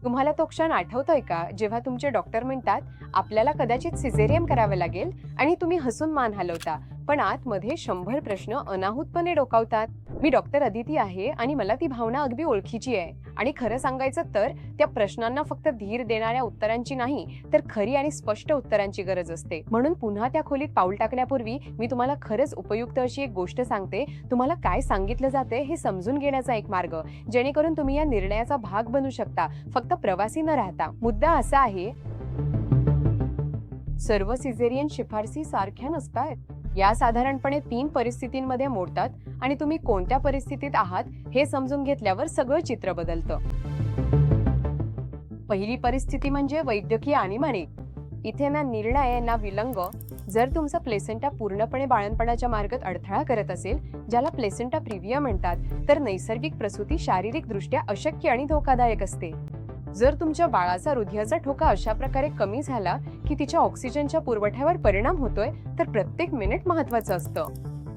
तुम्हाला तो क्षण आठवतोय का, जेव्हा तुमचे डॉक्टर म्हणतात आपल्याला कदाचित सिझेरियन करावे लागेल आणि तुम्ही हसून मान हलवता, पण आतमध्ये 100 प्रश्न अनाहूतपणे डोकावतात? मी डॉक्टर अदिती आहे आणि मला ती भावना अगदी ओळखीची आहे. आणि खरं सांगायचं तर त्या प्रश्नांना फक्त धीर देणाऱ्या उत्तरांची नाही, तर खरी आणि स्पष्ट उत्तरांची गरज असते. म्हणून पुन्हा त्या खोलीत पाऊल टाकण्यापूर्वी मी तुम्हाला खरंच उपयुक्त अशी एक गोष्ट सांगते. तुम्हाला काय सांगितलं जाते हे समजून घेण्याचा एक मार्ग, जेणेकरून तुम्ही या निर्णयाचा भाग बनू शकता, फक्त प्रवासी न राहता. मुद्दा असा आहे, सर्व सिझेरियन शिफारसी सारख्या नसतात. या साधारणपणे 3 परिस्थितींमध्ये मोडतात आणि तुम्ही कोणत्या परिस्थितीत आहात हे समजून घेतल्यावर सगळं चित्र बदलतं. पहिली परिस्थिती म्हणजे वैद्यकीय आणीबाणी. इथे ना निर्णय ना विलंब. जर तुमचा प्लेसेंटा पूर्णपणे बाळंतपणाच्या मार्गात अडथळा करत असेल, ज्याला प्लेसेंटा प्रिव्हिया म्हणतात, तर नैसर्गिक प्रसूती शारीरिक दृष्ट्या अशक्य आणि धोकादायक असते. जर तुमच्या बाळाचा हृदयाचा ठोका अशा प्रकारे कमी झाला की तिच्या ऑक्सिजनच्या पुरवठ्यावर परिणाम होतोय, तर प्रत्येक मिनिट महत्वाचं असतं.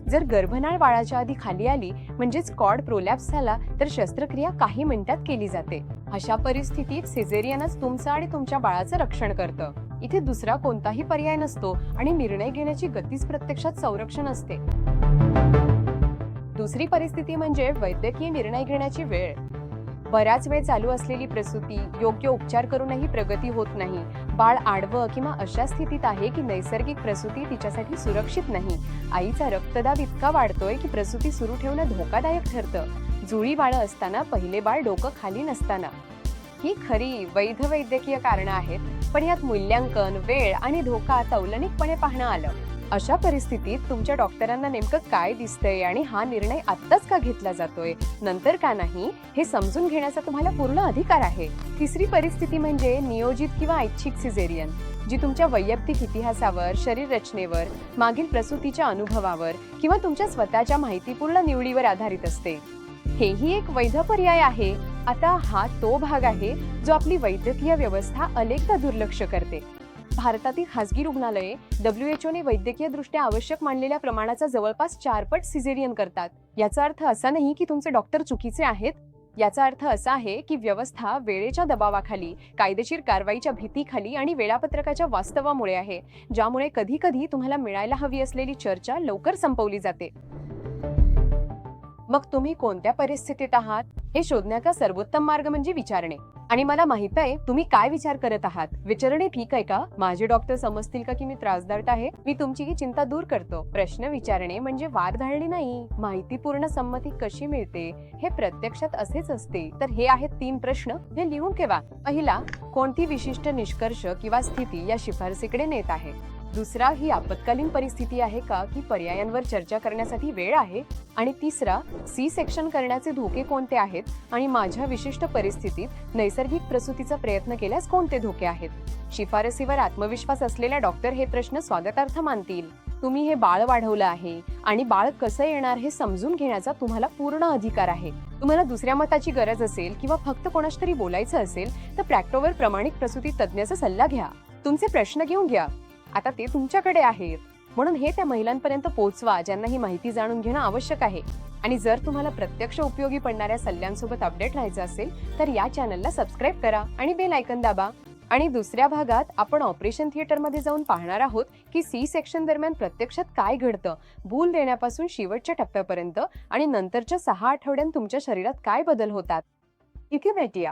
जर गर्भनाळ बाळाच्या आधी खाली आली, म्हणजेच कॉर्ड प्रोलॅप्स झाला, तर शस्त्रक्रिया काही मिनिटात केली जाते. अशा परिस्थितीत सिझेरियनच तुमचं आणि तुमच्या बाळाचं रक्षण करतं. इथे दुसरा कोणताही पर्याय नसतो आणि निर्णय घेण्याची गतीच प्रत्यक्षात संरक्षण असते. दुसरी परिस्थिती म्हणजे वैद्यकीय निर्णय घेण्याची वेळ. बराच वेळ चालू असलेली प्रसूती, योग्य उपचार करूनही प्रगती होत नाही, बाळ आडवं किंवा अशा स्थितीत आहे की नैसर्गिक प्रसूती तिच्यासाठी सुरक्षित नाही, आईचा रक्तदाब इतका वाढतोय की प्रसूती सुरू ठेवणं धोकादायक ठरतं, जुळी बाळं असताना पहिले बाळ डोकं खाली नसताना. ही खरी वैध वैद्यकीय कारणं आहेत, पण यात मूल्यांकन, वेळ आणि धोका तौलनिकपणे पाहणं आलं. अशा परिस्थितीत तुमच्या डॉक्टरांना नेमकं काय दिसतंय आणि हा निर्णय आत्ताच का घेतला जातोय, नंतर का नाही, हे समजून घेण्याचा तुम्हाला पूर्ण अधिकार आहे. तिसरी परिस्थिती म्हणजे नियोजित किंवा ऐच्छिक सिझेरियन, जी तुमच्या वैयक्तिक इतिहासावर, शरीर रचनेवर, मागील प्रसूतीच्या अनुभवावर किंवा तुमच्या स्वतःच्या माहितीपूर्ण निवडीवर आधारित असते. हेही एक वैध पर्याय आहे. आता हा तो भाग आहे जो आपली वैद्यकीय व्यवस्था अनेकदा दुर्लक्ष करते. भारतातील खासगी रुग्णालये WHO ने वैद्यकीय दृष्ट्या आवश्यक मानलेल्या प्रमाणाचा जवळपास 4 पट सिझेरियन करतात. याचा अर्थ असा नाही की तुमचे डॉक्टर चुकीचे आहेत. याचा अर्थ असा आहे की व्यवस्था वेळेच्या दबावाखाली, कायदेशीर कारवाईच्या भीतीखाली आणि वेळापत्रकाच्या वास्तवामुळे आहे, ज्यामुळे कधी कधी तुम्हाला मिळायला हवी असलेली चर्चा लवकर संपवली जाते. मग तुम्ही कोणत्या परिस्थितीत आहात हे शोधण्याचा सर्वोत्तम मार्ग म्हणजे विचारणे. आणि मला माहित आहे तुम्ही काय विचार करत आहात. विचारणे ठीक आहे का? माझे डॉक्टर समजतील का की मी त्रासदायक आहे? मी तुमची ही चिंता दूर करतो. प्रश्न विचारणे म्हणजे वाद घालणे नाही. माहितीपूर्ण संमती कशी मिळते हे प्रत्यक्षात असेच असते. तर हे आहेत 3 प्रश्न, हे लिहून ठेवा. पहिला, कोणती विशिष्ट निष्कर्ष किंवा स्थिती या शिफारसीकडे नेत आहे? दुसरा, ही आपत्कालीन परिस्थिती आहे का की पर्यायांवर चर्चा करण्यासाठी वेळ आहे? आणि तिसरा, सी सेक्शन करण्याचे धोके कोणते आहेत आणि माझ्या विशिष्ट परिस्थितीत नैसर्गिक प्रसूतीचा प्रयत्न केल्यास कोणते धोके आहेत? शिफारसीवर आत्मविश्वास असलेल्या डॉक्टर हे प्रश्न स्वागतार्थ मानतील. तुम्ही हे बाळ वाढवलं आहे आणि बाळ कसं येणार हे समजून घेण्याचा तुम्हाला पूर्ण अधिकार आहे. तुम्हाला दुसऱ्या मताची गरज असेल किंवा फक्त कोणाशी तरी बोलायचं असेल, तर प्रॅक्टोवर प्रामाणिक प्रसूती तज्ञाचा सल्ला घ्या. तुमचे प्रश्न घेऊन घ्या. आता ते तुमच्याकडे आहेत, म्हणून हे त्या महिलांपर्यंत पोहोचवा ज्यांना ही माहिती जाणून घेणं आवश्यक आहे. आणि जर तुम्हाला प्रत्यक्ष उपयोगी पडणाऱ्या सल्ल्यांसोबत अपडेट राहायचं असेल, तर या चॅनलला सबस्क्राईब करा आणि बेल आयकन दाबा. आणि दुसऱ्या भागात आपण ऑपरेशन थिएटरमध्ये जाऊन पाहणार आहोत की सी सेक्शन दरम्यान प्रत्यक्षात काय घडतं, भूल देण्यापासून शेवटच्या टप्प्यापर्यंत आणि नंतरच्या 6 आठवड्यांत तुमच्या शरीरात काय बदल होतात. इथे भेटूया.